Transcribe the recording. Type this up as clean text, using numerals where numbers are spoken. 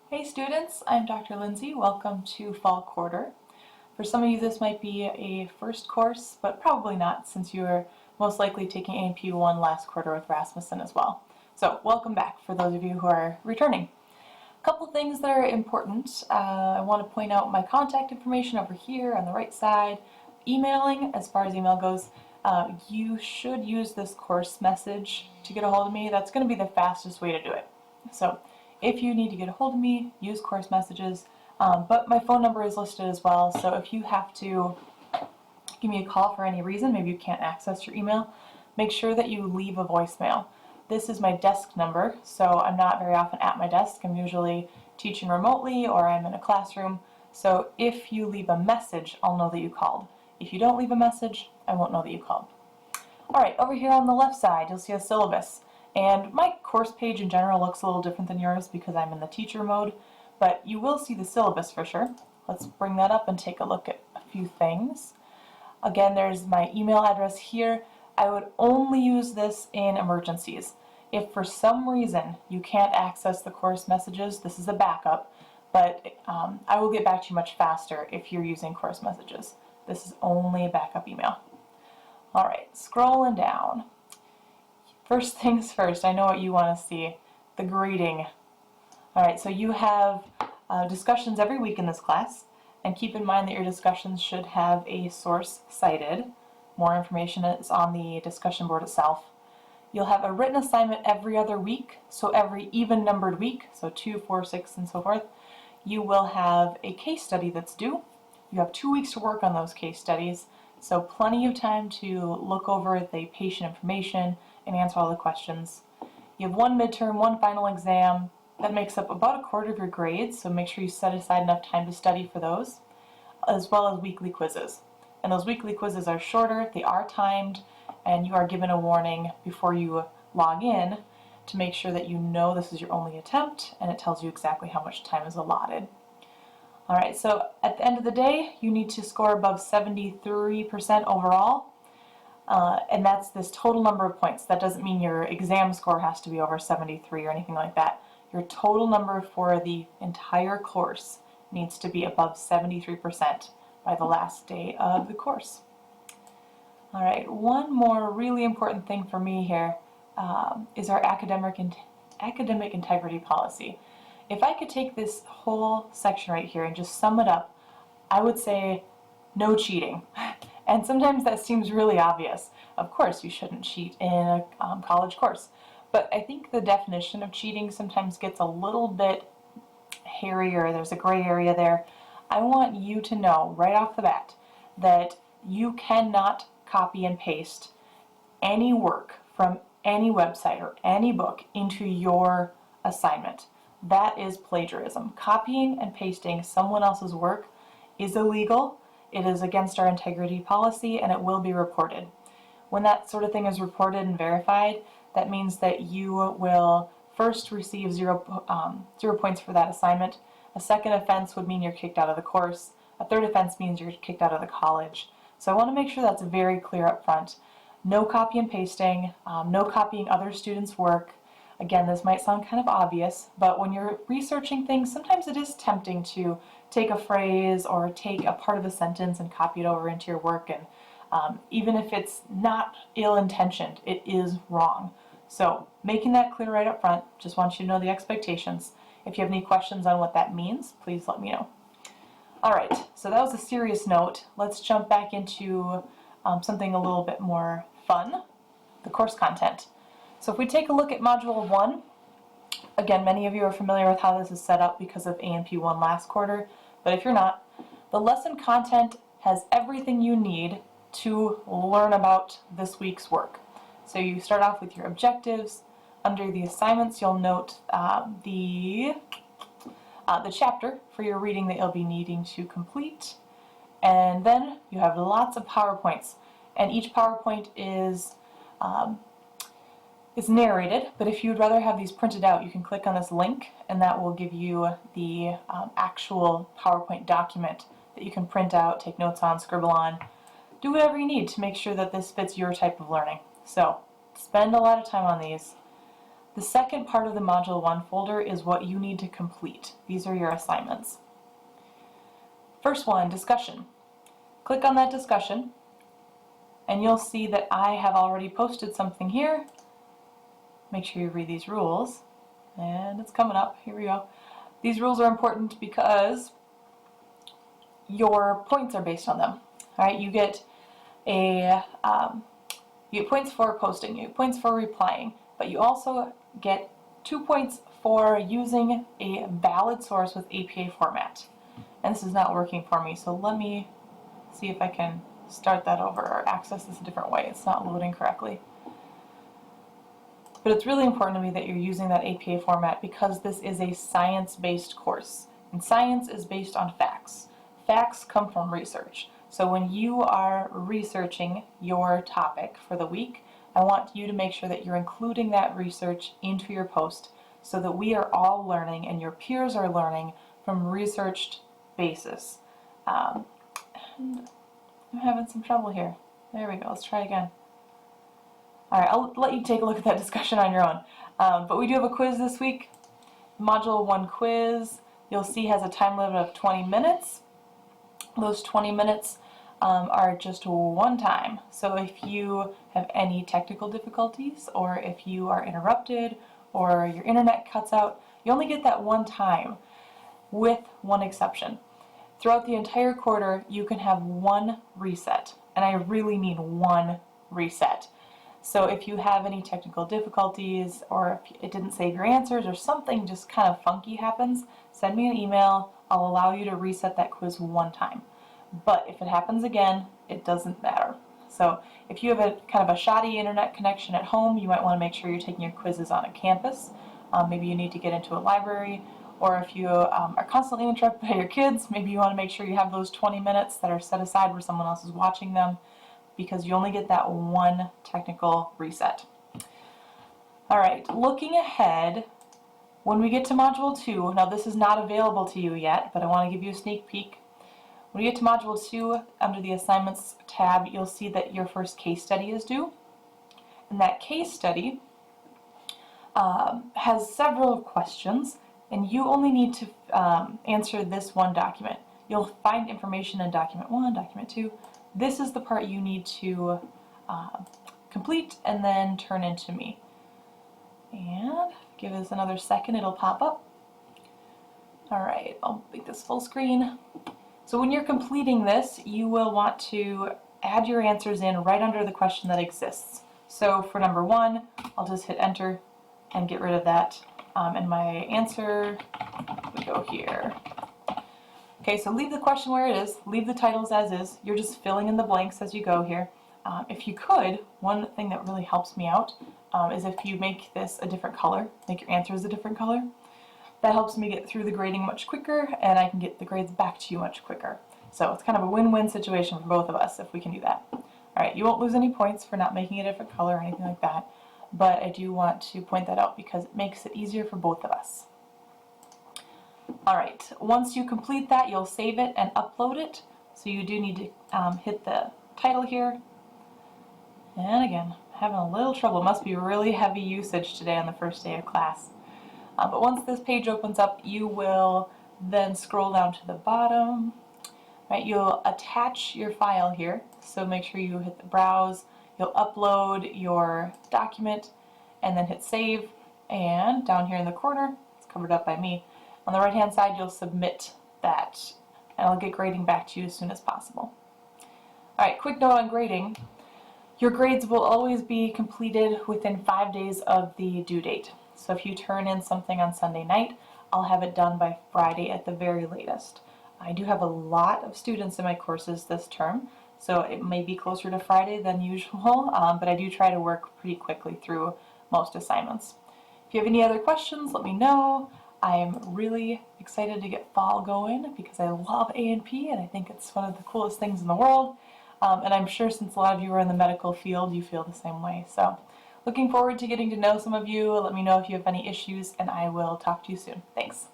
Hey students, I'm Dr. Lindsay. Welcome to fall quarter. For some of you this might be a first course, but probably not since you're most likely taking AMP1 last quarter with Rasmussen as well. So welcome back for those of you who are returning. A couple things that are important. I want to point out my contact information over here on the right side. Emailing, as far as email goes, you should use this course message to get a hold of me. That's going to be the fastest way to do it. So if you need to get a hold of me, use course messages, but my phone number is listed as well, so if you have to give me a call for any reason, maybe you can't access your email, make sure that you leave a voicemail. This is my desk number, so I'm not very often at my desk. I'm usually teaching remotely or I'm in a classroom, so if you leave a message, I'll know that you called. If you don't leave a message, I won't know that you called. Alright, over here on the left side, you'll see a syllabus. And my course page in general looks a little different than yours because I'm in the teacher mode, but you will see the syllabus for sure. Let's bring that up and take a look at a few things. Again, there's my email address here. I would only use this in emergencies. If for some reason you can't access the course messages, this is a backup, but I will get back to you much faster if you're using course messages. This is only a backup email. Alright, scrolling down. First things first, I know what you want to see, the grading. Alright, so you have discussions every week in this class, and keep in mind that your discussions should have a source cited. More information is on the discussion board itself. You'll have a written assignment every other week, so every even numbered week, so 2, 4, 6, and so forth, you will have a case study that's due. You have 2 weeks to work on those case studies, so plenty of time to look over the patient information and answer all the questions. You have one midterm, one final exam. That makes up about a quarter of your grades, so make sure you set aside enough time to study for those, as well as weekly quizzes. And those weekly quizzes are shorter, they are timed, and you are given a warning before you log in to make sure that you know this is your only attempt, and it tells you exactly how much time is allotted. Alright, so at the end of the day, you need to score above 73% overall. And that's this total number of points. That doesn't mean your exam score has to be over 73 or anything like that. Your total number for the entire course needs to be above 73% by the last day of the course. Alright, one more really important thing for me here is our academic integrity policy. If I could take this whole section right here and just sum it up, I would say no cheating. And sometimes that seems really obvious. Of course, you shouldn't cheat in a college course. But I think the definition of cheating sometimes gets a little bit hairy, or there's a gray area there. I want you to know right off the bat that you cannot copy and paste any work from any website or any book into your assignment. That is plagiarism. Copying and pasting someone else's work is illegal. It is against our integrity policy, and it will be reported. When that sort of thing is reported and verified, that means that you will first receive 0 points for that assignment. A second offense would mean you're kicked out of the course. A third offense means you're kicked out of the college. So I want to make sure that's very clear up front. No copy and pasting, no copying other students' work. Again, this might sound kind of obvious, but when you're researching things, sometimes it is tempting to take a phrase or take a part of a sentence and copy it over into your work, and even if it's not ill-intentioned, it is wrong. So making that clear right up front, just want you to know the expectations. If you have any questions on what that means, please let me know. Alright, so that was a serious note. Let's jump back into something a little bit more fun, the course content. So if we take a look at Module 1, again, many of you are familiar with how this is set up because of AMP1 last quarter, but if you're not, the lesson content has everything you need to learn about this week's work. So you start off with your objectives. Under the assignments, you'll note the chapter for your reading that you'll be needing to complete. And then you have lots of PowerPoints, and each PowerPoint is it's narrated, but if you'd rather have these printed out, you can click on this link, and that will give you the actual PowerPoint document that you can print out, take notes on, scribble on, do whatever you need to make sure that this fits your type of learning. So spend a lot of time on these. The second part of the Module 1 folder is what you need to complete. These are your assignments. First one, discussion. Click on that discussion, and you'll see that I have already posted something here. Make sure you read these rules, and it's coming up. Here we go. These rules are important because your points are based on them. All right, you get points for posting, you get points for replying, but you also get 2 points for using a valid source with APA format. And this is not working for me, so let me see if I can start that over or access this a different way. It's not loading correctly. But it's really important to me that you're using that APA format because this is a science-based course. And science is based on facts. Facts come from research. So when you are researching your topic for the week, I want you to make sure that you're including that research into your post so that we are all learning and your peers are learning from researched basis. And I'm having some trouble here. There we go. Let's try again. Alright, I'll let you take a look at that discussion on your own. But we do have a quiz this week. Module 1 quiz, you'll see, has a time limit of 20 minutes. Those 20 minutes are just one time. So if you have any technical difficulties, or if you are interrupted, or your internet cuts out, you only get that one time, with one exception. Throughout the entire quarter, you can have one reset, and I really mean one reset. So if you have any technical difficulties, or if it didn't save your answers, or something just kind of funky happens, send me an email. I'll allow you to reset that quiz one time. But if it happens again, it doesn't matter. So if you have a kind of a shoddy internet connection at home, you might want to make sure you're taking your quizzes on a campus. Maybe you need to get into a library, or if you are constantly interrupted by your kids, maybe you want to make sure you have those 20 minutes that are set aside where someone else is watching them, because you only get that one technical reset. Alright, looking ahead, when we get to Module 2, now this is not available to you yet, but I want to give you a sneak peek. When you get to Module 2, under the Assignments tab, you'll see that your first case study is due. And that case study has several questions, and you only need to answer this one document. You'll find information in Document 1, Document 2. This is the part you need to complete and then turn into me. And give this another second, it'll pop up. Alright, I'll make this full screen. So when you're completing this, you will want to add your answers in right under the question that exists. So for number 1, I'll just hit enter and get rid of that. And my answer would go here. Okay, so leave the question where it is, leave the titles as is. You're just filling in the blanks as you go here. If you could, one thing that really helps me out is if you make this a different color, make your answers a different color. That helps me get through the grading much quicker, and I can get the grades back to you much quicker. So it's kind of a win-win situation for both of us if we can do that. Alright, you won't lose any points for not making a different color or anything like that, but I do want to point that out because it makes it easier for both of us. Alright, once you complete that, you'll save it and upload it. So you do need to hit the title here. And again, having a little trouble. It must be really heavy usage today on the first day of class. But once this page opens up, you will then scroll down to the bottom. Right, you'll attach your file here. So make sure you hit the browse. You'll upload your document and then hit save. And down here in the corner, it's covered up by me. On the right hand side, you'll submit that, and I'll get grading back to you as soon as possible. Alright, quick note on grading. Your grades will always be completed within 5 days of the due date. So if you turn in something on Sunday night, I'll have it done by Friday at the very latest. I do have a lot of students in my courses this term, so it may be closer to Friday than usual, but I do try to work pretty quickly through most assignments. If you have any other questions, let me know. I'm really excited to get fall going because I love A&P and I think it's one of the coolest things in the world. And I'm sure since a lot of you are in the medical field, you feel the same way. So looking forward to getting to know some of you. Let me know if you have any issues and I will talk to you soon. Thanks.